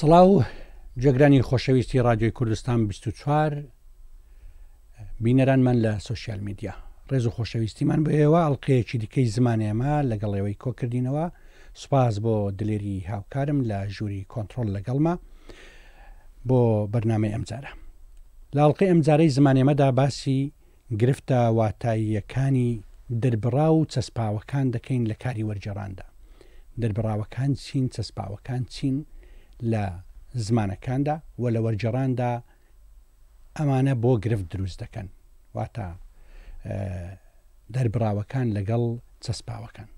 سڵاو جێگرانی خۆشەویستی رادیۆی کوردستان 24 بینەرانمان لە سوشیال میدیا ڕێز و خۆشەویستیمان بە ئێوە ئەڵقەیەکی دیکەی زمانێمە لەگەڵ ئێوەی کۆکردینەوە. سوپاس بۆ دلێری هاوکارم لە ژووری کۆنتڕۆل لەگەڵمە بۆ بەرنامەی ئەمجارە. لە ئەڵقەی ئەمجارەی زمانێمەدا باسی گرفتە واتاییەکانی دەربڕا و چەسپاوەکان دەکەین لە کاری وەرجێڕاندا. دەربڕاوەکان چین، چەسپاوەکان چین لە زمانەکاندا و لە وەرجێڕاندا ئەمانە بۆ گرفت دروست دەکەن، واتە دەربڕاوەکان لەگەڵ چەسپاوەکان.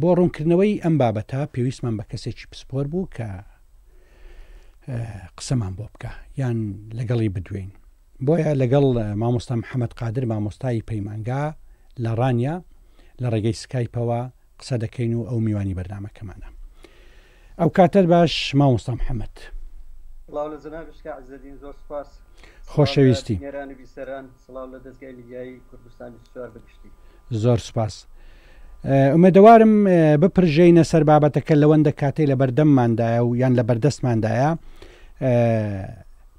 بۆ ڕوونکردنەوەی ئەم بابەتە پێویستمان بە کەسێکی پسپۆر بوو کە قسەمان بۆ بکە یان لەگەڵی بدوێین. بۆیە لەگەڵ مامۆستا محەممەد قادر مامۆستای پەیمانگا لە ڕانیا لە ڕێگەی سکایپەوە قسە دەکەین و ئەو میوانی بەرنامەکەمانە. ئەو کاتر باش مامۆستا محەممەد. خۆشەویستی زۆر سوپاس. ئومێدەوارم بپرژەینە سەر بابەتەکە لەوەندە کاتەی لە بەردەمماندایە و یان لە بەردەستماندایە.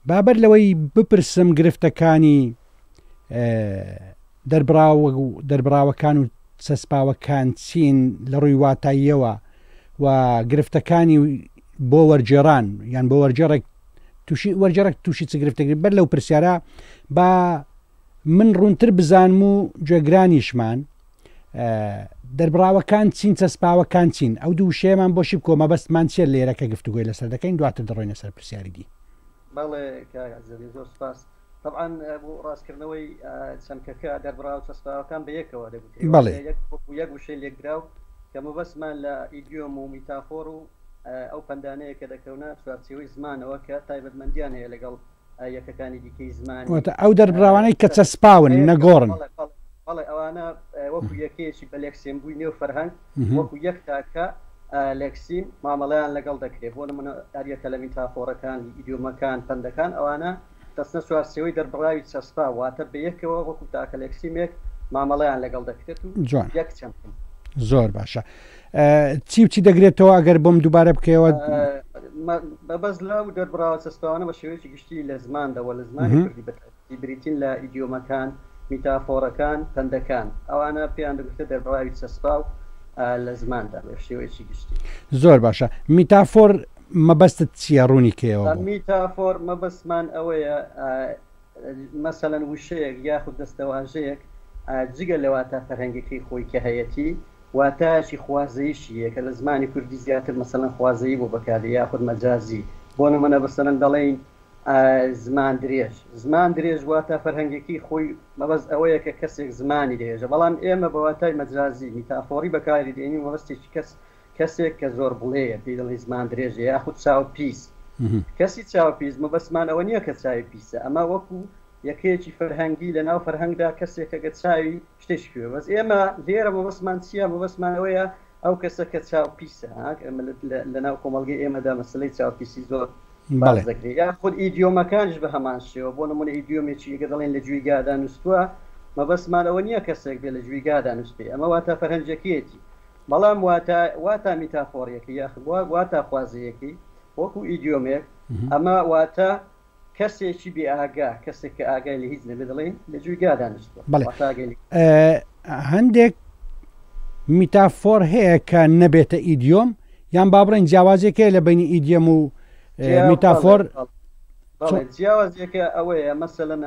بابەت لەوەی بپرسم گرفتەکانی دەربراوەکان و چەسپاوەکان چین لە ڕووی واتاییەوە و گرفتەکانی بۆ وەرجێڕان یان بۆ وەرجێڕێک تووشی چ گرفتەکەی بەر لەو پرسیارە با من ڕوونتر بزانم و جێگرانیشمان دەربراوەکان چین چەسپاوەکان چین. ئەو دوو شێمان بۆشی کۆمە بەستمان چێت لێرەکە گفتوگوۆی لەسەر دەکەین دواتر دەڕۆینە سەر پرسیاری دی. بەڵێ زۆر سپاس. طبعا بۆ ڕاستکردنەوەی چەمکەکە دەربڕا و چەسپاوەکان بە یەکەوە بەڵێ یەک وشەی لێکراو کە مەبەستمان لە ئیدیۆم و میتافۆر و ئەو پەندانەیە کە دەکەونە چوارچێوەی زمانەوە کە تایبەتمەندیان هەیە لەگەڵ یەکەکانی دیکەی زمان. ئەو دەربراوانەی کە چەسپاون نەگۆڕن. بەڵێ ئەوانە وەکو یەکەیەکی بە لێکسێن بووی نێو فەرهەنگ وەکو یەک تاکە لێکسین مامەڵەیان لەگەڵ دەکرێت. بۆ نمونە هەریەکە لە میتافۆرەکان ئیدیۆمەکان پەندەکان ئەوانە دەستنە چوارچێوەی دەربڕاوی چەسپا واتە بە یەکەوە وەکو تاکە لێکسیمێک مامەڵەیان لەگەڵ دەکرێت و یەک چەمکن. زۆر باشە. چی و چی دەگرێتەوە ئەگەر بۆم دووبارە بکەوە؟ بەبەز لەو دەربڕاوە چەسپاوانە بە شێوەیەکی گشتی لە زماندەوە لە زمانی کوردی بەتایبەتی بریتین لە ئیدیۆمەکان میتافۆرەکان پەندەکان ئەوانە پێیان دەگوترێت دەربڕاوی چەسپا و لە زماندا بە شێوەیەکی گشتی. زۆر باشە. میتافۆر مەبەستت چیە ڕوونی کێوە؟ میتافۆر مەبەستمان ئەوەیە مەسەلەن وشەیەک یاخود دەستەواژەیەک جگە لەواتە فەرهەنگەکەی خۆی کە هەیەتی واتایشی خوازەیشیە کە لە زمانی کوردی زیاتر مەسەلەن خوازەیی بۆ بەکاری یاخود مەجازی. بۆ نمونە بەسەرەن دەڵێن زمان درێژ واتە فەرهەنگێکی خۆی مەبەست ئەوەیە کە کەسێک زمانی درێژە، بەڵام ئێمە بە واتای مەجازی میتافۆری بەکاری دێنی مەبەستێکی کەسێک کە زۆر بڵێیە پێی دەڵێ زمان درێژە یاخود چاو پیس. کەسی چاو پیس مەبەستمان ئەوە نییە کە چاوی پیسە، ئەمە وەکو یەکەیەکی فەرهەنگی لە ناو فەرهەنگدا کەسێکەکە چاوی شتێکوێ. بەس ئێمە لێرە مەبەستمان چییە؟ مەبەستمان ئەوەیە ئەو کەسە کە چاو پیسە لە ناو کۆمەڵگەی ئێمەدا مەسلەی چاو پیسی زۆر باز دەکرێت. یا خود ئیدیۆمەکانش بە هەمان شێوە. بۆ نمونە ئیدیۆمێکی کە دەڵێن لە جوێیگادا نووسووە مەبەستمان ئەوە نییە کەسێک بێ لە جوێیگادا نووسێ، ئەمە واتە فەرهەنگەکەیەتی. بەڵام واتە میتافۆریەکە یاخود واتە خوازەیەکی وەکو ئیدیۆمێک ئەمە واتە کەسێکی بێ ئاگا، کەسێک کە ئاگای لە هیچ نەبێ دەڵێن لە جوێیگادا نووسووە. هەندێک میتافۆر هەیە کە نەبێتە ئیدیۆم یان با بڕێن جیاوازێکەیە لە بینی ئیدیۆم و میتافۆر؟ جیاوازێکە ئەوەیە مەسەلەن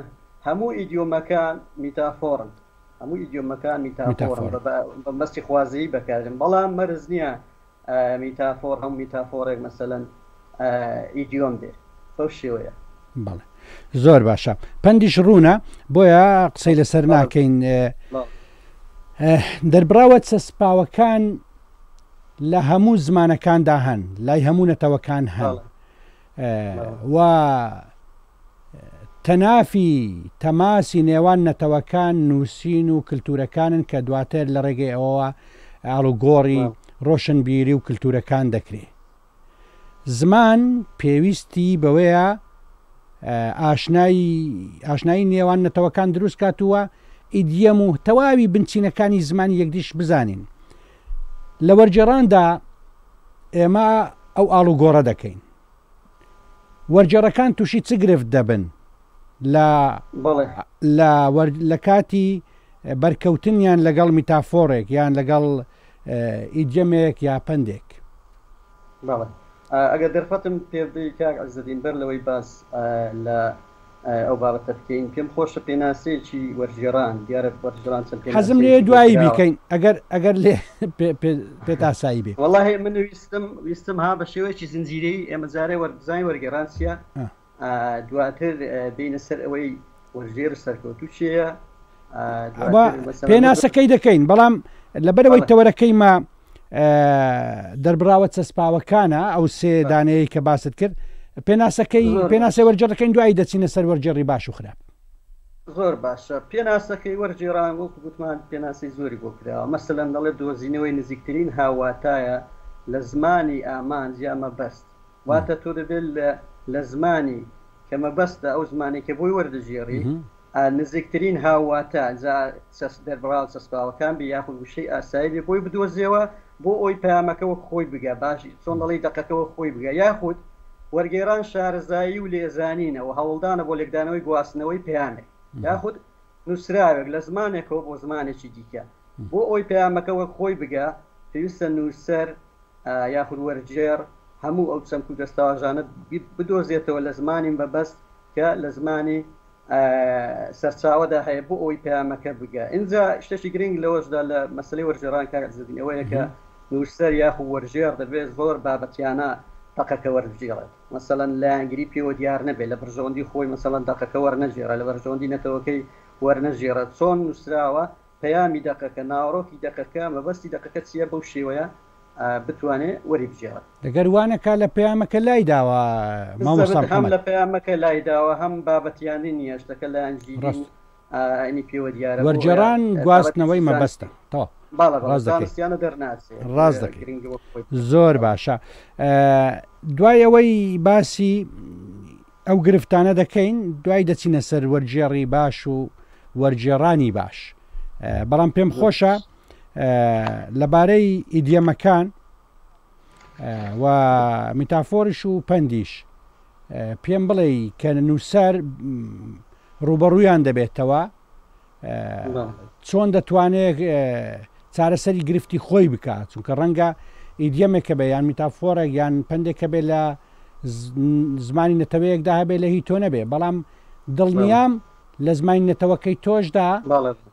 هەموو ئیدیۆمەکان میتافۆرن، هەموو ئیدیۆمەکان میتافۆرن بە مەستی خوازەیی بەکارن، بەڵام مەرز نییە میتافۆر هەموو میتافۆرێک مەسەلەن ئیدیۆم بێ بەو شێوەیە. بەڵێ زۆر باشە. پەندیش ڕوونە بۆیە قسەی لەسەر ناکەین. دەربراوە چەسپاوەکان لە هەموو زمانەکاندا هەن، لای هەموو نەتەوەکان هەن و تەنافی تەماسی نێوان نەتەوەکان نووسین و کللتورەکانن کە دواتر لە ڕێگەی ئەوەوە ئاڵوگۆڕی ڕۆشنبیری و کللتورەکان دەکرێت. زمان پێویستی بەوەیە ئاشنایی نێوان نەتەوەکان دروست کاتووە ئیدیەم و تەواوی بنچینەکانی زمانی یەکدیش بزانین. لە وەرجێڕاندا ئێمە ئەو ئاڵوگۆڕە دەکەین وەرجێڕەکان تووشی چ گرفت دەبن لە کاتی بەرکەوتنیان لەگەڵ میتافۆرێک یان لەگەڵ ئیدجەمێک یا پندێک. ئەگەر دەرفەتم پێبدەی کاک عەزەدین بەر لەوەی باس لە ئەو بابەتە بکەین پێم خۆشە پێناسەیەکی وەرجێڕان دیارە وەرجێڕان حەزم لێ دوایی بیکەین ئەگەر لێ پێت ئاسایی بێ. وەڵاهی من ویستم ها بە شێوەیەکی زنجیرەی ئێمە جارێ وەرزای وەرگێڕان چییە دواتر بینە سەر ئەوەی وەرژێر سەرکەوتو چییە پێناسەکەی دەکەین بەڵام لەبەرەوەی تەوەرەکەیمە دەربراوە چەسپاوەکانە ئەو سێ دانەیە کە باست کرد پێناسەی وەرجێڕەکەین دوایی دەچینە سەر وەرجێڕی باش و خراپ. زۆر باشە پێناسەکەی وەرجێڕان وەکو گوتمان پێناسی زۆری بۆ کراوە مەسەلەن دەڵێت دۆزینەوەی نزیکترین هاواتایە لە زمانی ئامان یا مەبەست واتە تۆ دەبێت لە زمانی کە مەبەستە ئەو زمانێکە بۆی وەردەژێڕی نزیکترین هاواتە دەربراو چەسپاوەکان بێ یاخود وشەی ئاسایی بێ بۆی بدۆزیەوە بۆ ئەوی پەیامەکەەوە خۆی بگە باشی چۆن دەڵی دەقەکەەوە خۆی بگە یاخود وەرگێڕان شارەزایی و لێزانینەوە هەوڵدانە بۆ لێکدانەوەی گواستنەوەی پەیامێک یاخود نووسراوێک لە زمانێکەوە بۆ زمانێکی دیکە بۆ ئەوی پەیامەکەەوە خۆی بگە پێویستە نووسەر یاخود وەرجێر هەموو ئەو چەمک و دەستاواژانە بدۆزێتەوە لە زمانی بەبەست کە لە زمانی سەرچاوەدا هەیە بۆ ئەوی پەیامەکە بگە. اینجا شتێکی گرنگ لەوەشدا لە مەسلەی وەرجێڕان کاک عەزەدین ئەوەیە کە نووسەر یاخود وەرجێر دەبێت زۆر بابەتیانە دەقەکە وەربژێڕێت مەسەڵەن لایەنگری پێوە دیار نەبێت لە بەرژەوەندی خۆی مەسەڵەن دەقەکە وەرنەژێرە لە بەرژەوەندی نەتەوەکەی وەرنەژێرە چۆن نووسراوە پەیامی دەقەکە ناوەڕۆکی دەقەکە مەبەستی دەقەکە چییە بەو شێوەیە بتوانێت وەری بژێڕێت. دەگەر وانەکە لە پەیامەکە لای داوە هەم لە پەیامەکە لای داوە هەم بابەتیانی نییە شتەکە لە ئەنجیلی پێوە دیارە وەرجێڕان گواستنەوەی مەبەستە ڕاستیانە دەرناچێ ڕاست دەکەین زۆر باشە. دوایەوەی باسی ئەو گرفتانە دەکەین دوای دەچینە سەر وەرجێڕی باش و وەرجێڕانی باش بەڵام پێم خۆشە لەبارەی ئیدیەمەکان و میتافۆریش و پەندیش پێم بڵێ کە نووسەر ڕوبەڕوویان دەبێتەوە چۆن دەتوانێت چارەسەری گرفتی خۆی بکات چونکە ڕەنگە ئیدیەمێکە بێ یان میتافۆرێک یان پندێکە بێ لە زمانی نەتەوەیەکدا هەبێ لە هی تۆ نەبێ بەڵام دڵنیام لە زمانی نەتەوەکەی تۆشدا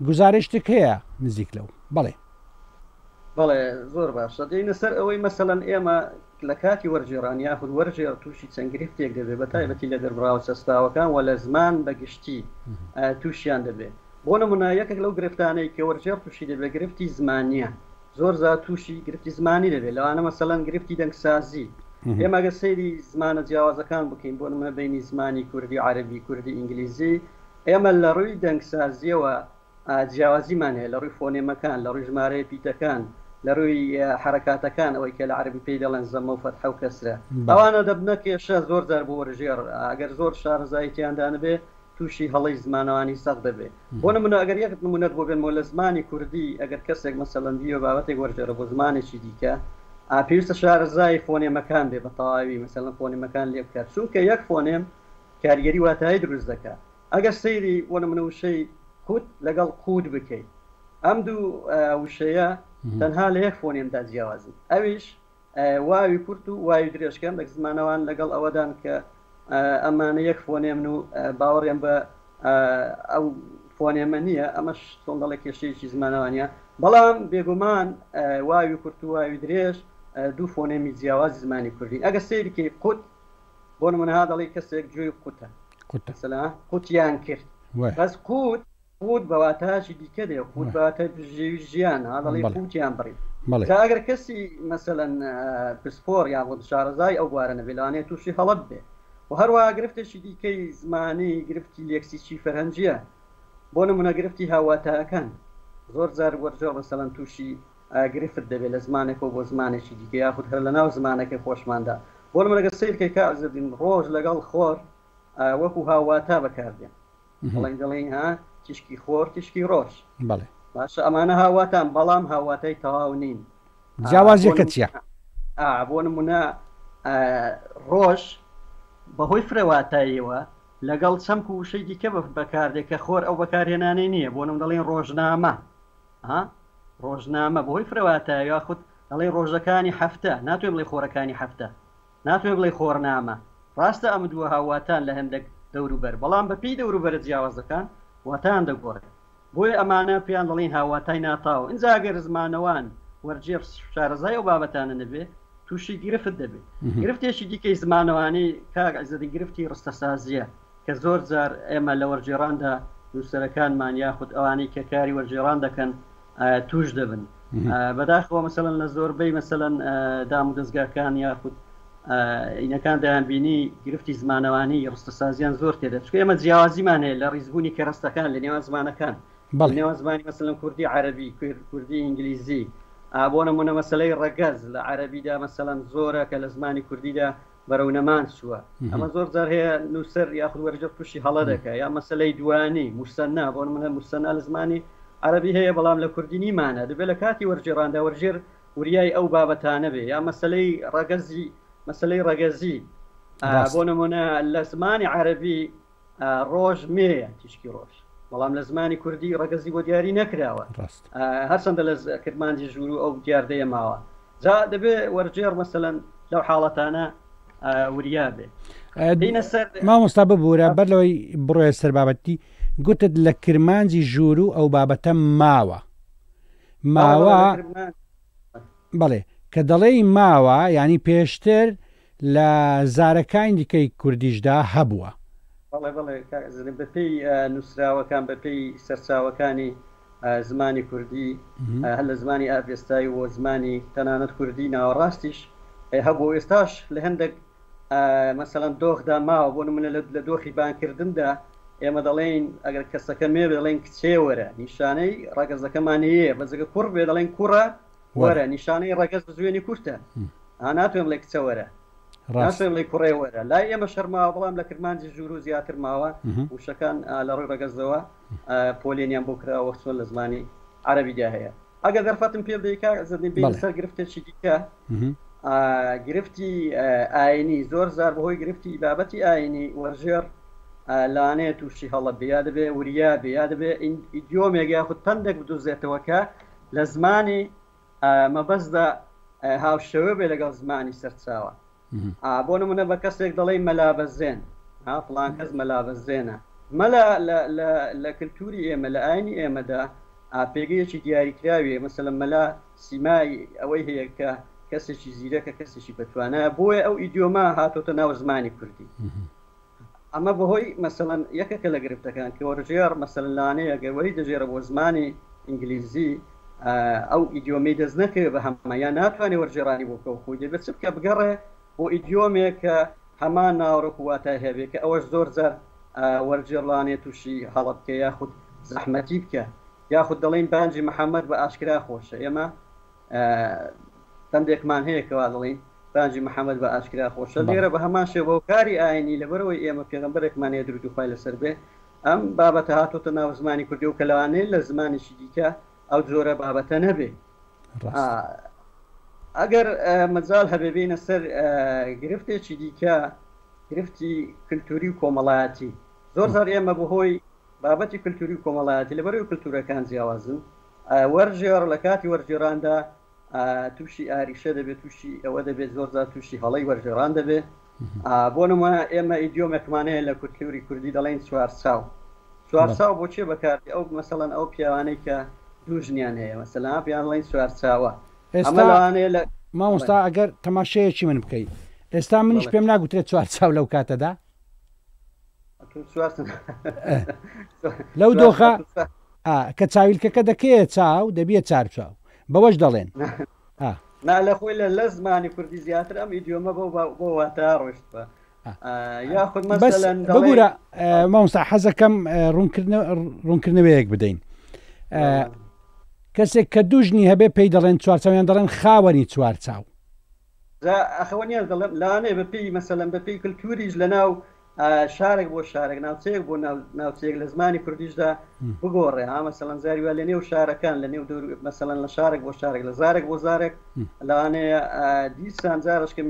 گزارشتێک هەیە نزیک لەو بەڵێ زۆر باشە دێنە سەر ئەوەی مەسەڵەن ئێمە لە کاتی وەرجێڕان یاخود وەرجێر تووشی چەند گرفتێک دەبێت بە تایبەتی لە دەربراوە چەسپاوەکان و لە زمان بەگشتی تووشیان دەبێت بۆ نمونە یەکێک لەو گرفتانەی کە وەرجێر تووشی دەبێت گرفتی زمانیە زۆر زار تووشی گرفتی زمانی دەبێت لەوانە مەسەڵەن گرفتی دەنگسازی ئێمە گە سەیری زمانە جیاوازەکان بکەین بۆ نمونە بینی زمانی کوردی عەرەبی کوردی ئینگلیزی ئێمە لە ڕووی دەنگسازیەوە جیاوازیمان هەیە لە ڕووی فۆنێمەکان لە ڕووی ژمارەیە پیتەکان لە ڕووی حرکاتەکان ئەوەی کە لە عەربی پێی دەڵێن زەمە و فەتحە و کەسرە ئەوانە دەبنە کێشە زۆر جار بۆ وەرجێر ئەگەر زۆر شارەزاییتیاندا نەبێ تووشی هەڵەی زمانەوانی سەخت دەبێت بۆ نمونە ئەگەر یەک نمونەت بۆ بێنەوە لە زمانی کوردی ئەگەر کەسێک مەسەڵەن بیوە بابەتێک وەرجێرە بۆ زمانێکی دیکە پێویستە شارەزای فۆنێمەکان بێ بە تەواوی مەسەڵەن فۆنێمەکان لێ بکات چونکە یەک فۆنێم کاریگەری واتایی دروست دەکات ئەگەر سەیری بۆ نمونە وشەی قوت لەگەڵ قود بکەیت ئەم دوو وشەیە تەنها لە یەک فۆنێمدا جیاوازن ئەویش واوی کورت و واوی درێژکەم لە زمانەوان لەگەڵ ئەوەدان کە ئەمانە یەک فۆنێمن و باوەڕێن بە ئەو فۆنێمە نییە ئەمەش چۆن دەڵێ کێشەیەکی زمانەوانە بەڵام بێگومان واوی کورت و واوی درێژ دوو فۆنێمی جیاوازی زمانی کوردی ئەگە سەیرکی قوت بۆ نمونەها دەڵی کەسێک گوێی قوتە قوتیان کرد بەس قوت قوت بەواتاشی دیکە دێ قوت بەواتە ژیان هەڵی قوتیان بڕی ئەگەر کەسی مەسەلەن پسپۆر یاخود شارەزای ئەو بوارە نەبێلانێت تووشی هەڵەت بێ و هەروەها گرفتێکی دیکەی زمانی گرفتی لێکسیی فەرهەنجیە بۆ نمونە گرفتی هاواتایەکان زۆر جار وەرجێر مەسەڵەن تووشی گرفت دەبێت لە زمانێکەوە بۆ زمانێکی دیکە یاخود هەر لە ناو زمانەکە خۆشماندا بۆ نمونە گە سیرکەی کاک عەزەدین ڕۆژ لەگەڵ خۆر وەکو هاواتا بەکاردێن دەڵێن ها تیشکی خۆر تیشکی ڕۆژ باشە ئەمانە هاواتان بەڵام هاواتای تەواو نین جیاوازیەکە چییە؟ بۆ نمونە ڕۆژ بەهۆی فرەواتاییەوە لەگەڵ چەمک و شەی دیکە بەکاردێک کە خۆر ئەو بەکارهێنانەی نییە بۆ نم دەڵێن ڕۆژنامە ڕۆژنامە بەهۆی فرەواتایە یاخود دەڵێن ڕۆژەکانی هەفتە ناتوێ بڵێ خۆرەکانی هەفتە ناتوێ بڵێ خۆرنامە ڕاستە ئەم دووە هاواتان لە هەندێک دەوروبەر بەڵام بەپی دەوروبەرە جیاوازەکان واتان دەگۆڕێت بۆی ئەمانە پێیان دەڵێن هاواتای ناتاوە ئینجاگەر زمانەوان وەرجێ شارەزای ئەو بابەتانە نەبێ تووشی گرفت دەبێت گرفتێکی دیکەی زمانەوانی کاگەزدی گرفتی ڕستەسازیە کە زۆر جار ئێمە لە وەرجێڕاندا نووسەرەکانمان یاخود ئەوانەی کە کاری وەرجێڕان دەکەن توش دەبن بەداخەوە مەسەلەن لە زۆربەی مەسەلەن دام و دەستگاکان یاخود ئینەکان دەیانبینی گرفتی زمانەوانی ڕستەسازیان زۆر تێدە چکە ئێمە جیاوازیمان هەیە لە ڕیزبوونی کەڕستەکان لە نێوان زمانەکان نێوان زمانی مەسەلەن کوردی عەرەبی کوردی ئینگلیزی بۆ نمونە مەسەلەی ڕەگەز لە عەرەبیدا مەسەلەن زۆرە کە لە زمانی کوردیدا بەرەو نەمان چووە ئەمە زۆر جار هەیە نووسەر یاخود وەرجە تووشی هەڵە دەکە یا مەسەلەی دوانی موسەنا بۆ نمونە موسەنا لە زمانی عەرەبی هەیە بەڵام لە کوردی نیمانە دەبێت لە کاتی وەرجێڕاندا وەرجێر وریای ئەو بابەتانە بێ یا مەسەلەی ڕەگەزی بۆ نمونە لە زمانی عەرەبی ڕۆژ مێیە تیشکی ڕۆژ بەڵام لە زمانی کوردی ڕەگەزی بۆ دیاری نەکراوە هەرچەندە لە کرمانجی ژوور و ئەو دیاردەیە ماوە جا دەبێ وەرجێر مەسەلەن لەو حاڵەتانە وریا بێ مامۆستا ببوورە بەر لەوەی بڕۆیە سەر بابەتی گوتت لە کرمانجی ژوور و ئەو بابەتە ماوە بەڵێ کە دەڵێی ماوە ینی پێشتر لە زارەکانی دیکەی کوردیشدا هەبووە بەپێی نووسراوەکان بەپێی سەرچاوەکانی زمانی کوردی هەر لە زمانی ئاپێستایی و زمانی تەنانەت کوردی ناوەڕاستیش هەبوو ئێستاش لە هەندێک مەسەلەن دۆخدا ماوە بۆ نمونە لە دۆخی بانکردندا ئێمە دەڵێن ئەگەر کەسەکە مێ دەڵێن کچێ وەرە نیشانەی ڕەگەزەکەمانەیە بەزەکە کوڕ بێ دەڵێن کوڕە وەرە نیشانەی ڕەگەز بزوێنی کورتە ناتوێن بڵێ کچە وەرە ناشێن بڵێ کوڕێ وەرە لای ئێمە شەرماوە بەڵام لە کرمانجی ژوور و زیاتر ماوە وشەکان لە ڕووی ڕەگەزەوە پۆلێنیان بۆ کراوە چۆن لە زمانی عەرەبیدا هەیە ئەگەر دەرفەتم پێ بدەیکا زەدنی بین سەر گرفتێکی دیکە گرفتی ئاینی زۆر زار بەهۆی گرفتی بابەتی ئاینی وەرژێر لانەیە تووشی هەڵە بیا دەبێ وریا بیا دەبێ ئیدیۆمێک یاخود پندێک بدۆزێتەوە کە لە زمانی مەبەستدا هاوشەوە بێ لەگەڵ زمانی سەرچاوە بۆ نمونە بە کەسێک دەڵێ مەلابەزێن فڵان کەس مەلابەزێنە مەلا لە کللتوری ئێمە لە ئاینی ئێمەدا پێگەیەکی دیاریکراوێ مەسەلەن مەلا سیمای ئەوەی هەیە کە کەسێکی زیرەکە کەسێکی بەتوانە بۆیە ئەو ئیدیۆما هاتۆتە ناو زمانی کوردی ئەمە بەهۆی مەسەلەن یەکەکە لە گرفتەکان کە وەرژێر مەسەلەن لانەیە گەوەری دەژێرە بۆ زمانی ئینگلیزی ئەو ئیدیۆمی دەست نەکەوێت بە هەمەیان ناتوانێت وەرجێڕانی بۆ کەو خۆی دەبێت چ بکە بگەڕێ بۆ ئیدیۆمێک کە هەمان ناوڕۆک واتای هەبێت کە ئەوەش زۆر جار وەرجێڕانێت تووشی هەڵە بکە یاخود زەحمەتی بکە یاخود دەڵێن بانجی محەممەد بە ئاشکرا خۆشە ئێمە تەندێکمان هەیە کەوا دەڵێن بانجی محەممەد بە ئاشکرا خۆشە لێرە بە هەمان شێوە کاری ئاینی لەبەرەوەی ئێمە پێغەمبەرێکمانەیە درود و خوای لەسەر بێ ئەم بابەتە هاتۆتە ناو زمانی کوردی و کەلەوانەیە لە زمانیشی دیکە ئەو جۆرە بابەتە نەبێ ئەگەر مەجال هەبێبینە سەر گرفتێکی دیکە گرفتی کللتوری و کۆمەڵایەتی زۆر زار ئێمە بەهۆی بابەتی کللتوری و کۆمەڵایەتی لەبەرەوەی کللتورەکان جیاوازن وەرژێڕ لە کاتی وەرجێڕاندا تووشی ئاریشە دەبێت تووشی ئەوە دەبێت زۆر زار تووشی هەڵەی وەرجێڕان دەبێت بۆ نمونە ئێمە ئیدیۆمێکمانەیە لە کللتوری کوردی دەڵێن چوارچاو بۆچێ بەکاردی ئەو مەسەڵەن ئەو پیاوانەی کە دوو ژنیان هەیە مەسەلەن پیان دەڵێن چوارچاوە ئێستا مامۆستا ئەگەر تەماشەیەکی من بکەیت ئێستا منیش پێم ناگوترێت چوارچاو لەو کاتەدا لەو دۆخە کە چاویلکەکە دەکەیە چاو دەبیە چارچاو بەوەش دەڵێن لە خۆی لە زمانی کوردی زیاتر ئەم ئیدیۆمە بۆ واتە ڕۆشت بە یاخود مەسەلەن بگورە مامۆستا حەزەکەم ڕوونکردنەوەیەک بدەین کەسێک کە دوژنی هەبێ پێی دەڵێن چوارچاویان دەڵێن خاوەنی چوارچاو ئەخەوەنیان دەڵێن لاانێ بەپێی مەسەلەن بەپێی کللتوریش لە ناو شارێک بۆ شارێک ناوچەیەک بۆ ناوچەیەک لە زمانی کوردیشدا بگۆڕێ ها مەسەڵەن زاریوا لە نێو شارەکان لە نێو مەسەڵەن لە شارێک بۆ شارێک لە زارێک بۆ زارێک لەوانەیە دیسان جارشکە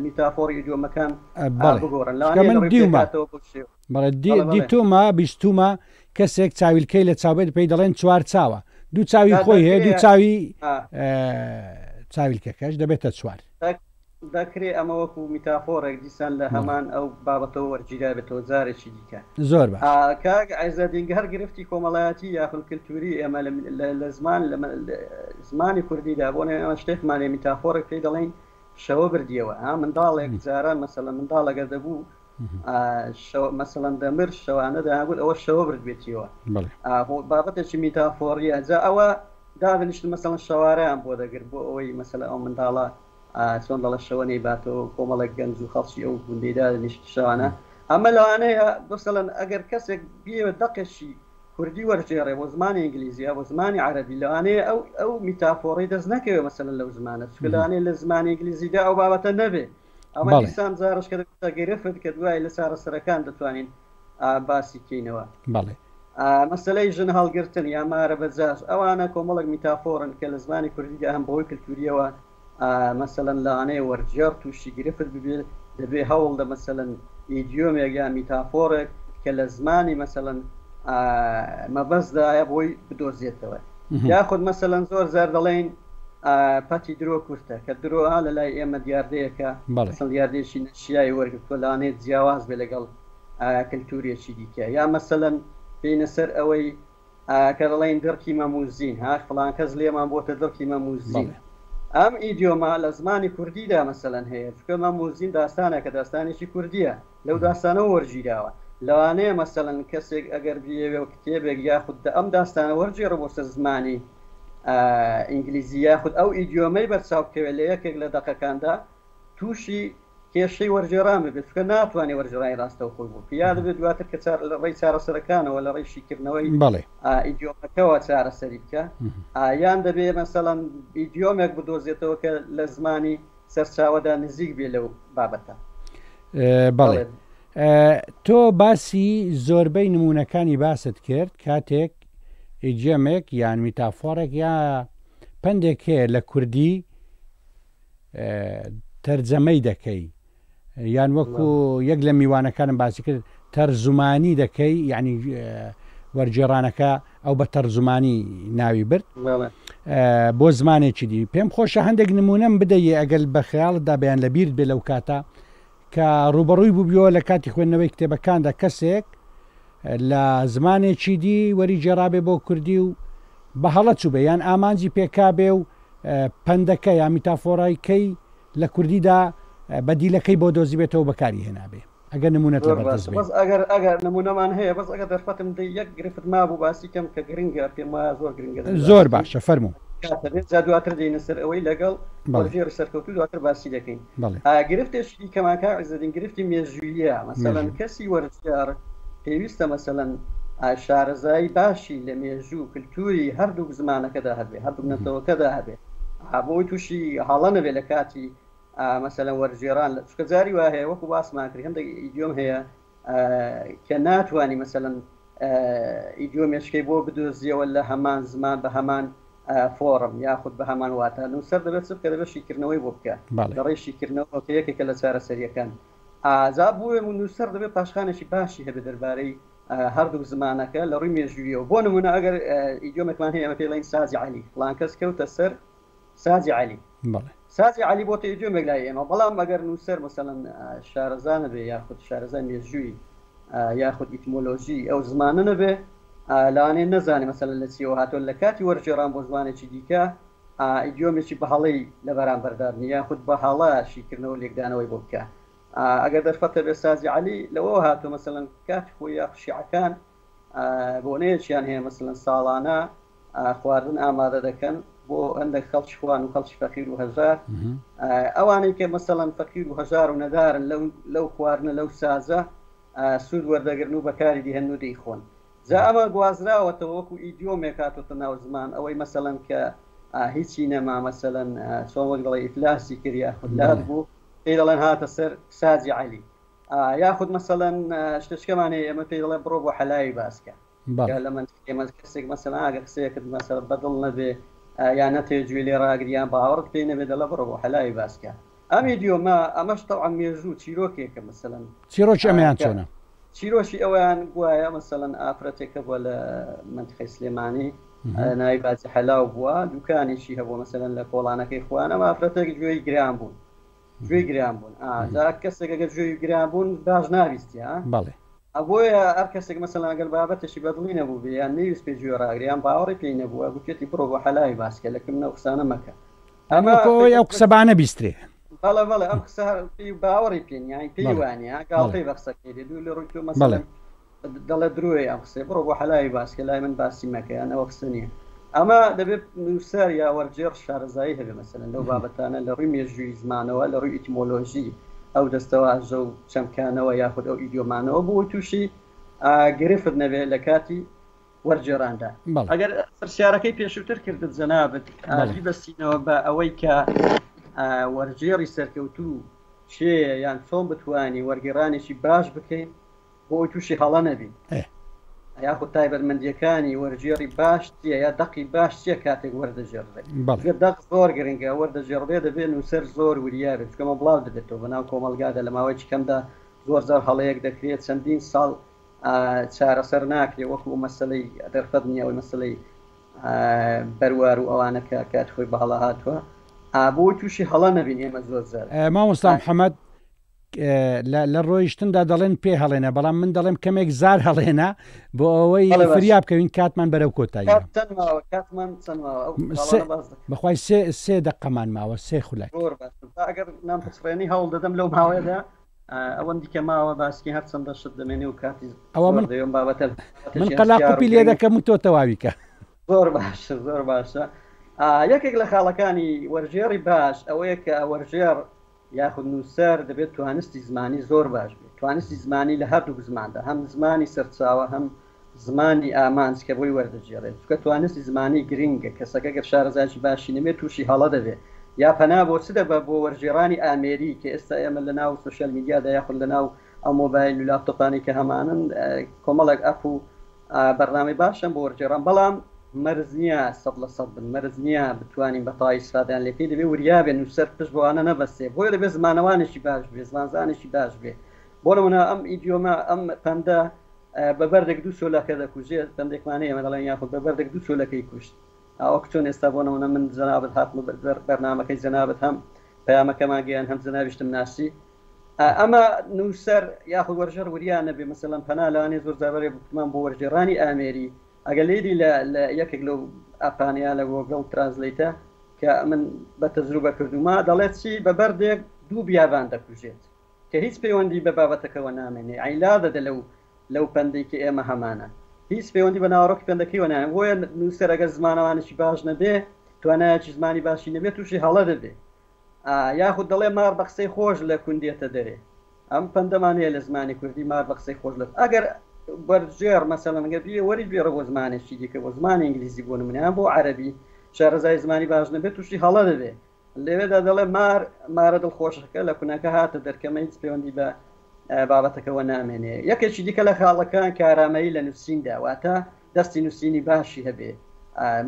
میتافۆری ئیدیۆمەکان بگۆڕن دیتۆمە بیستومە کەسێک چاویلکەی لە چاوبێت پێی دەڵێن چوار چاوە دوو چاوی خۆی هەیە دوو چاوی چاویلکەکەش دەبێتە چوار دەکرێت ئەمە وەکو میتافۆرێک دیسان لە هەمان ئەو بابەتەوە وەرگیرا بێتەوە جارێکی دیکە زۆر کاک ئایزادینگە هەر گرفتی کۆمەڵایەتی یاخود کللتوری ئێمە لە زمانی کوردیدا بۆ ئەمە شتێکمانێ میتافۆرێک پێی دەڵێن شەوە بردیەوە منداڵێک جاران مەسەڵە منداڵەگە دەبوو مەسەڵەن دەمر شەوانە دابوو ئەوە شەوە بردبێتیەوە بابەتێکی میتافۆریە جا ئەوە دادنیشت مەسەڵەن شەوارەیان بۆ دەگرت بۆ ئەوەی مەسەلە ئەو منداڵە چۆن دەڵە شەوە نەیباتەوە کۆمەڵک گەنج و خەڵکی ئەو گوندەیدا نیشت شەوانە ئەمە لەوانەیە دەسەڵەن ئەگەر کەسێک بیەوە دەقێشی کوردی وەرجێڕێ بۆ زمانی ئینگلیزیە بۆ زمانی عەرەبی لەوانەیە ئەو میتافۆڕی دەست نەکەوێت مەسەلەن لەو زمانە چکلانێ لە زمانی ئینگلیزیدا ئەو بابەتە نەبێ ئەمە دیسان جارش کە گرفت کە دوای لە چارەسەرەکان دەتوانین باسی بکەینەوە مەسەلەی ژن هەڵگرتن یا مارە بەجاش ئەوانە کۆمەڵک میتافۆرن کە لە زمانی کوردیدا هەم بەهۆی کللتوریەوە مەسەلەن لەوانەیە وەرجێڕ تووشی گرفت ببێت دەبێ هەوڵ دە مەسەلەن ئیدیۆمێک یا میتافۆرێک کە لە زمانی مەسەلەن مەبەستدایە بۆی بدۆزێتەوە یاخود مەسەلەن زۆر زار دەڵێن پەتی درۆ کورتە کە درۆها لە لای ئێمە دیاردەیەکە دیاردێکی نەشیایی وەرگتووە لەوانێت جیاواز بێ لەگەڵ کللتوریەکی دیکە یا مەسەلەن بینە سەر ئەوەی کە دەڵێن دڕکی مەموزین ها فڵان کەس لێمان بۆتە دڕکی مەموزین ئەم ئیدیۆما لە زمانی کوردیدا مەسەلەن هەیە چکە مەموزین داستانە کە داستانێکی کوردیە لەو داستانەوە وەرگیراوە لەوانەیە مەسەلەن کەسێک ئەگەر بیەوێ و کتێبێک یاخود ئەم داستانە وەرجێڕە بۆ سەر زمانی ئینگلیزی یاخود ئەو ئیدیۆمەی بەرچاو بکەوێت لە یەکێک لە دەقەکاندا تووشی کێشەی وەرجێڕان بێت چکە ناتوانێت وەرجێڕانی ڕاستەو خۆی بوو پیا دەبێت دواتر کە لە ڕێی چارەسەرەکانەوە لە ڕێی شیکردنەوەی ئیدیۆمەکەەوە چارەسەری بکە یان دەبێت مەسەڵەن ئیدیۆمێک بدۆزێتەوە کە لە زمانی سەرچاوەدا نزیک بێ لەو بابەتە بەڵێ تۆ باسی زۆربەی نمونونەکانی باست کرد کاتێک ئیدیۆمێک یان میتافۆرێک یا پندێک هەیە لە کوردی تەرجەمەی دەکەی یان وەکو یەک لە میوانەکانم باسی کرد تەرجمانی دەکەی یعنی وەرجێڕانەکە ئەو بە تەرجمانی ناوی برد بۆ زمانێکی دی پێم خۆشە هەندێک نمونەم بدەیە ئەگەل بە خەیاڵدا بەیان لە بیرت بێ لەو کاتە کە ڕوبەڕووی بووبیەوە لە کاتی خوێندنەوەی کتێبەکاندا کەسێک لە زمانێکی دی وەری جێڕابێ بۆ کوردی و بە هەڵە چوو بێ یان ئامانجی پێکا بێ و پندەکە یا میتافۆڕایکەی لە کوردیدا بەدیلەکەی بۆ دۆزی بێتەوە بەکاری هێنابێ ئەگەر نمونەت لە بەردەست بێت ئەگەر نمونەمان هەیە بەس ئەگەر دەرفەتم یەک گرفت مابوو باسی کەم کە گرنگە پێم وایە زۆر گرنگە زۆر باشە فەرموو دواتر دێنە سەر ئەوەی لەگەڵ بەڵژێر سەرکەوتو دواتر باسی دەکەین گرفتێکی کەماکە عزەدین گرفتی مێژوویە مەسەڵەن کەسی وەرجێڕ پێویستە مەسەڵەن شارەزایی باشی لە مێژوو کللتوری هەردوو زمانەکەدا هەبێ هەردوو نەتەوەکەدا هەبێ بۆی تووشی هەڵە نەبێ لە کاتی مەسەلەن وەرجێڕان چکە جاری وا هەیە وەکو باسمان کرد هەندێک ئیدیۆم هەیە کە ناتوانانی مەسەلەن ئیدیۆمێشکەی بۆ بدۆزیەوە لە هەمان زمان بە هەمان فۆرم یاخود بە هەمان واتە نووسەر دەبێت کە دەبێت شیکردنەوەی بۆ بکە لە ڕێی شیکردنەوە کە یەکێکە لە چارەسەریەکان ئازا بووێ و نووسەر دەبێت پاشخانێکی باشی هەبێت دەربارەی هەردوو زمانەکە لە ڕووی مێژوویەوە بۆ نمونە ئەگەر ئیدیۆمێکمان هەیە ئەمە پێڵین سازی عەلی فڵان کەس کەوتە سەر سازی عەلی سازی عەلی بۆتە ئیدیۆمێک لای ئێمە بەڵام ئەگەر نووسەر مەسەڵەن شارەزانە بێ یاخود شارەزای مێژووی یاخود ئیتمۆلۆژی ئەو زمانە نەبێ لەوانەیە نەزانێ مەسەلەن لە چیەوە هاتۆ لە کاتی وەرجێڕان بۆ زمانێکی دیکە ئیدیۆمێکی بە هەڵەی لە بەرامبەردارنی یاخود بە هەڵە شیکردنەوە لێکدانەوەی بۆ بکە ئەگەر دەرفەتە بێ سازی عەلی لەوە هاتۆ مەسەلەن کاتی خۆی یا شیعەکان بۆنەیەکیان هەیە مەسەلەن ساڵانە خواردن ئامادە دەکەن بۆ هەندێک خەڵکی خوان و خەڵکی فەقیر و هەژار ئەوانەی کە مەسەڵەن فەقیر و هەژار و نەدارن لەو خواردنە لەو سازە سوود وەردەگرن و بەکاری دیهێن و دەیخۆن جا ئەمە گوازراوەتەوە وەکو ئیدیۆمێک هاتوتە ناو زمان ئەوەی مەسەڵەن کە هیچی نەما مەسەڵەن چۆن وەک دەڵێ ئیفلاسی کرد یاخود لات بوو پێی دەڵێن هاتە سەر سازی عەلی یاخود مەسەڵەن شتشکەمانەیە ئێمە پێی دەڵێ بڕۆ بۆ حەلاوی باسکە لە من ئێمە کەسێک مەسەڵەن ئەگەر قسەیەکت مەسەڵ بەدڵ نەبێ یان نەتێجوێ لێ ڕاگریان باوەڕت پێی نەبێ دەڵێ بڕۆ بۆ حەلاوی باسکە ئەم ڤیدیۆمە ئەمەش تەوعا مێژوو چیرۆکێکە مەسەڵەن چیرۆکی ئەمەیان چۆنە چیرۆشی ئەویان گوایە مەسەڵەن ئافرەتێکە بووە لە منتیقەی سلێمانی ناوی باجی حەلاو بووە دوکانێکی هەبوو مەسەڵەن لە کۆڵانەکەی خوانەوە ئافرەتێک گوێی گران بوون گوێی گران بوون جا کەسێک ئەگەر گوێی گران بوون باش ناویستی بەڵێ ئەوەیە هەر کەسێک مەسەڵەن ئەگەر بابەتێکی بەدڵی نەبوو بێ یان نەویست پێ گوێ ڕاگریان باوەڕی پێی نەبووە گوتێتی بڕۆ بۆ حەلاوی باسکە لەکەم نەو قسانە مەکە ئەمە ئەو قسەبانە بیسترێ بەڵێ بەڵێ ئەم قسە باوەڕی پێین یانی پێی وانە گاڵتەی بە قسەکەی دوو لە ڕووی تۆ مەسەڵەن دەڵێ درۆی ئەم قسەی بڕۆ بۆ حەلاوی باسکە لای من باسی مەکە یان ئەوە قسە نییە ئەمە دەبێت نووسەر یا وەرجێڕ شارەزایی هەبێ مەسەڵەن لەو بابەتانە لە ڕووی مێژووی زمانەوە لە ڕووی ئیتیمۆلۆژی ئەو دەستەواژە و چەمکانەوە یاخود ئەو ئیدیۆمانەوە بۆ تووشی گرفت نەبێت لە کاتی وەرجێڕاندا ئەگەر سەرشارەکەی پێشووتر کردت جەنابەت بەستینەوە بە ئەوەی کە وەرجێڕی سەرکەوتوو چێ یان چۆن بتوانی وەرگێڕانێکی باش بکەین بۆ تووشی هەڵە نەبین یاخود تایبەتمەندیەکانی وەرجێڕی باش چیە یا دەقی باش چیە کاتێک وەردەژێڕێت دەق زۆر گرنگە وەردەژێڕێ دەبێت نووسەر زۆر وریابێت چکەمە بڵاو دەبێتەوە بەناو کۆمەلگادا لە ماوەی کەمدا زۆر هەڵەیەک دەکرێت چەندین ساڵ چارەسەر ناکرێت وەکو مەسەلەی دەرفەت نییە ئەوەی مەسەلەی بەروار و ئەوانەکە کات خۆی بە هەڵە هاتووە بۆ تووشی هەڵە نەبین ئێمە زۆر زار مامۆستا محەممەد لە ڕۆیشتندا دەڵێن پێ هەڵێنە بەڵام من دەڵێم کەمێک زار هەڵێنە بۆ ئەوەی فریا بکەوین کاتمان بەرەو کۆتایی بەخوای سێ دقەمان ماوە سێ خولک ئەگەر نام پچڕێنی هەوڵ دەدەم لەو ماوەیەدا ئەوەن دیکە ماوە باسکی هەر چەندە شت دەمێنێ و کاتی ئەوە بابەتە من قەلاقوپی لێ دەکەم و تۆ تەواویکە زۆر باشە زۆر باشە یەکێک لە خاڵەکانی وەرجێڕی باش ئەوەیە کە وەرجێڕ یاخود نووسەر دەبێت توانستی زمانی زۆر باش بێت توانستی زمانی لە هەردوو زماندا هەم زمانی سەرچاوە هەم زمانی ئامانج کە بۆی وەردەجێڕێت چکە توانستی زمانی گرنگە کەسەکە گەر شارەزای باشی نەبێت تووشی هەڵە دەبێت یا پەنا بۆ چ دەبە بۆ وەرجێڕانی ئامێری کە ئێستا ئێمە لە ناو سوشەل میدیادا یاخود لە ناو ئەو مۆبایل و لاپتۆپانی کە هەمانن کۆمەڵێک ئەپ و بەرنامەی باشن بۆ وەرجێڕان بەڵام مەرز نییە 100% بن مەرز نییە بتوانین بەتەواوی استفادەیان لێ پێی دەبێت وریابێ نووسەر پشت بۆوانە نەبەستێ بۆیە دەبێت زمانەوانێکی باش بێ زمانزانێکی باش بێ بۆ نمونە ئەم ئیدیۆمە ئەم پەندە بە بەردێک دوو سۆلەکە دەکوژێت پندێکمانەیە ئێمە دەڵێن یاخود بە بەردێک دوو سۆلەکەی کوشت ئەوە چۆن ئێستا بۆ نمونە من جەنابەت هاتم بەرنامەکەی جەنابەت هەم پەیامەکەمان گەیان هەم جەنابیشتم ناسی ئەمە نووسەر یاخود وەرجێڕ وریان نەبێ مەسەڵەن پەنا لەوانێ زۆر زابەرێ بمان بۆ وەرجێڕانی ئامێری ئەگەر لێری لە یەکێک لەو ئاپانیا لە گۆگڵ ترانسلیتە کە من بە تەجروبە کردوما دەڵێت چی بە بەردێک دوو بیابان دەکوژێت کە هیچ پەیوەندی بە بابەتەکەەوە نامێنێ عیلا دەدە لەو پەندەی کە ئێمە هەمانە هیچ پەیوەندی بە ناوەڕۆکی پەندەکەیەوە نایە بۆیە نووسەر ئەگەر زمانەوانێکی باش نەبێ توانایەکی زمانی باشی نەبێت تووشی هەڵە دەبێ یاخود دەڵێ مار بە قسەی خۆش لە کوندێتە دەرێ ئەم پەندەمان هەیە لە زمانی کوردی مار بە قسەی خۆش لە ئەگەر وەرجێڕ مەسەڵەن گەبی وەری بێڕە بۆ زمانێکی دیکە بۆ زمانی ئینگلیزی بۆ نمونیان بۆ عەرەبی شارەزای زمانی باش نەبێت تووشی هەڵە دەبێ لەوێدا دەڵێ مارە دڵخۆشەکە لە کوونەکە هاتە دەرکەمە هیچ پەیوەندی بە بابەتەکەەوە نامێنێ یەکێکی دیکە لە خاڵەکان کارامەیی لە نووسیندا واتە دەستی نووسینی باشی هەبێ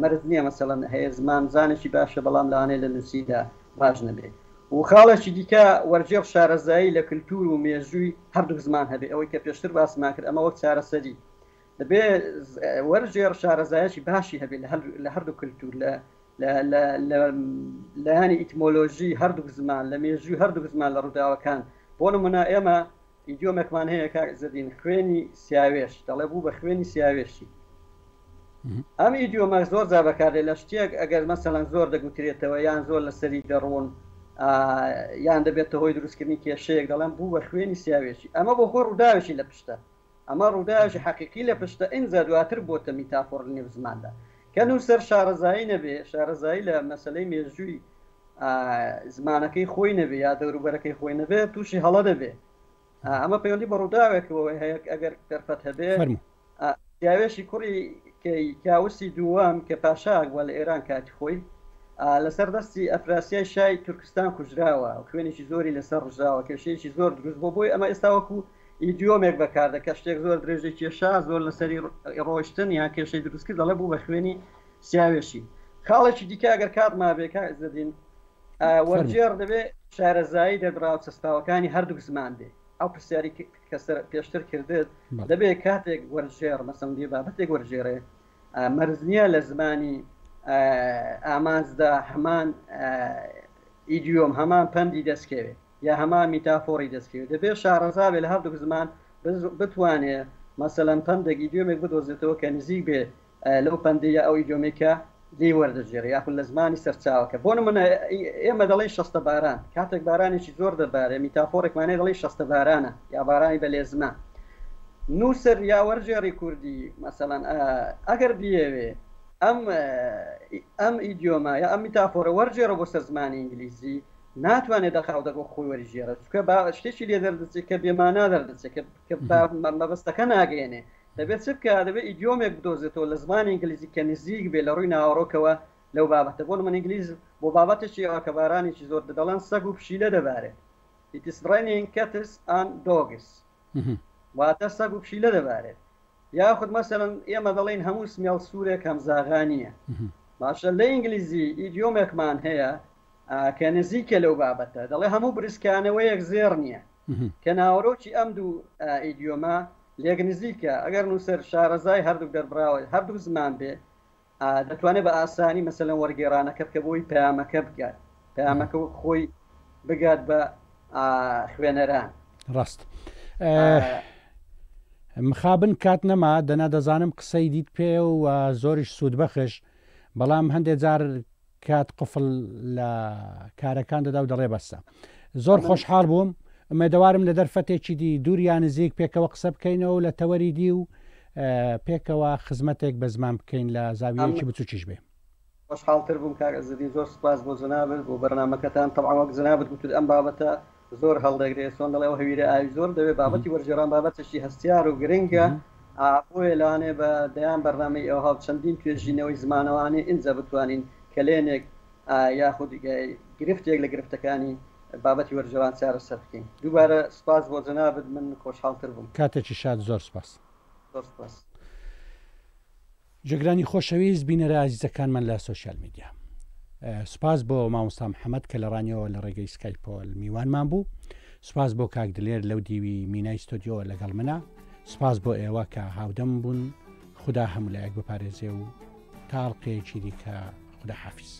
مەرز نییە مەسەڵەن هەیە زمان زانێکی باشە بەڵام لەوانەیە لە نووسیندا باش نەبێ و خاڵێکی دیکە وەرجێڕ شارەزایی لە کللتور و مێژووی هەردوو زمان هەبێ ئەوەی کە پێشتر باسمان کرد ئەمە وەک چارەسەری دەبێ وەرجێڕ شارەزایەکی باشی هەبێت لە هەردوو کللتور لە هەنی ئیتمۆلۆژی هەردوو زمان لە مێژووی هەردوو زمان لە ڕووداوەکان بۆ نمونە ئێمە ئیدیۆمێکمان هەیە کە زەدین خوێنی سیاوێش دەڵێ بوو بە خوێنی سیاوێشی ئەم ئیدیۆمە زۆر جا بەکارێ لە شتێک ئەگەر مەسەڵەن زۆر دەگوترێتەوە یان زۆر لەسەری دەڕۆن یان دەبێتە هۆی دروستکردنی کێشەیەک دەڵێن بوو بە خوێنی سیاوێشی ئەمە بۆ خۆ ڕووداوێکی لە پشتە ئەمە ڕووداوێکی حەقیقی لە پشتە ئینجا دواتر بۆتە میتافۆر لە نێو زماندا کە نووسەر شارەزایی نەبێ شارەزایی لە مەسەلەی مێژووی زمانەکەی خۆی نەبێ یا دەوروبەرەکەی خۆی نەبێ تووشی هەڵە دەبێ ئەمە پەیوەندی بە ڕووداوێکەوە هەیە ئەگەر دەرفەت هەبێ سیاوێشی کوڕی کاوسی دووەم کە پاشاک بووە لە ئێران کاتی خۆی لەسەر دەستی ئەفراسیای شای تورکستان کوژراوە و خوێنێکی زۆری لەسەر ڕژاوە کێشەیەکی زۆر دروست بۆ بۆی ئەمە ئێستا وەکو ئیدیۆمێک بەکاردەکە شتێک زۆر درێژێ کێشا زۆر لەسەری ڕۆشتن یان کێشەی دروستکرد دەڵێ بوو بە خوێنی سیاوێشی خاڵێکی دیکە ئەگەر کاتما بێکە ئەزدین وەرجێر دەبێت شارەزایی دەدراوە چەستاوەکانی هەردوو زمان بێ ئەو پرسیاری کەسەر پێشتر کردێت دەبێت کاتێک وەرجێر مەسەڵەن بێ بابەتێک وەرجێرێ مەرج نییە لە زمانی ئامانزدا هەمان ئیدیۆم هەمان پەندی دەستکەوێت یا هەمان میتافۆری دەستکەوێت دەبێت شارەزا بێ لە هەردوو زمان بتوانێت مەسەڵەن پەندێک ئیدیۆمێک بدۆزێتەوە کە نزیک بێ لەو پەندەیە ئەو ئیدیۆمێکە لی وەردەژێڕ یاخود لە زمانی سەرچاوەکە بۆ منە ئێمە دەڵێن شەستە باران کاتێک بارانێکی زۆر دەبارێت میتافۆرێکمانێ دەڵێ شەستە بارانە یا بارانی بە لێزمان نووسەر یا وەرجێڕی کوردی مەسەڵەن ئەگەر بیەوێ ئەم ئیدیۆمە یا ئەم میتافۆرە وەرجێڕە بۆ سەر زمانی ئینگلیزی ناتوانێت دەخاو دەگۆ خۆی وەرژێرە چکە شتێکی لێ دەردەچێت کە بێمانە دەردەچێت کە مەبەستەکە ناگەێنێ دەبێت چ بکە دەبێت ئیدیۆمێک بدۆزێتەوە لە زمانی ئینگلیزی کە نزیک بێ لە ڕووی ناوەڕۆکەوە لەو بابەتە بۆ من ئینگلیز بۆ بابەتێکی کە بارانێکی زۆر دەڵێن سەگ و پشیلە دەبارێت it is raining cats and dogs واتە سەگ و پشیلە دەبارێت یاخود مەسەڵەن ئێمە دەڵێن هەموو سمێڵ سوورێک هەمزاغانیە باشە لە ئینگلیزی ئیدیۆمێکمان هەیە کە نزیکە لەو بابەتە دەڵێ هەموو بریسکانەوەیەک زێر نییە کە ناوەڕۆکی ئەم دوو ئیدیۆمە لێک نزیکە ئەگەر نووسەر شارەزای هەردوو دەربراوە هەردوو زمان بێ دەتوانێت بە ئاسانی مەسەلەن وەرگێڕانەکە بکە بۆی پەیامەکە بگات پەیامەکە خۆی بگات بە خوێنەران ڕاست مخابن کات نەما دەنا دەزانم قسەی دیت پێ و زۆریش سوود بەخش بەڵام هەندێک جار کات قفل لە کارەکان دەدا و دەڕێ بەسە زۆر خۆشحاڵ بووم ئەمەدەوارم لە دەرفەتێکی دی دووریان نزیک پێکەوە قسە بکەینەوە لە تەوەری دی و پێکەوە خزمەتێک بە زمان بکەین لە زاویەکی بچووکیش بێ خۆشحاڵتر بووم کاکەزدی زۆر سپاس بۆ جەنابەت بۆ بەرنامەکەتان تەواو وەک جەنابەت گوتت ئەم بابەتە زۆر هەڵدەگرێت سۆن دەڵێەوە هەویرە ئاوی زۆر دەوێت بابەتی وەرجێڕان بابەتێکی هەستیار و گرنگە بۆیە لەوانێ بە دەیان بەرنامەی ئەوها چەندین توێژینەوەی زمانەوانی ئینجا بتوانین کلێنێک یاخود گرفتێک لە گرفتەکانی بابەتی وەرجێڕان چارەسەر بکەین دووبارە سپاس بۆ جەنابەت من خۆشحاڵتر بووم کاتێکی شاد زۆر سپاس زۆر سپاس جێگرانی خۆشەویست بینەرە عزیزەکانمان لە سۆشیال میدیا سپاس بۆ مامۆستا محەممەد کە لە ڕانیەوە لە ڕێگەی سکایپۆل میوانمان بوو سپاس بۆ کاک دلێر لەو دیوی مینای ستۆدیۆ لەگەڵ منە سپاس بۆ ئێوە کە هاودەم بوون خدا هەمولایەک بپارێزێ و تاڵقەیەکی دیکە خدا حافیز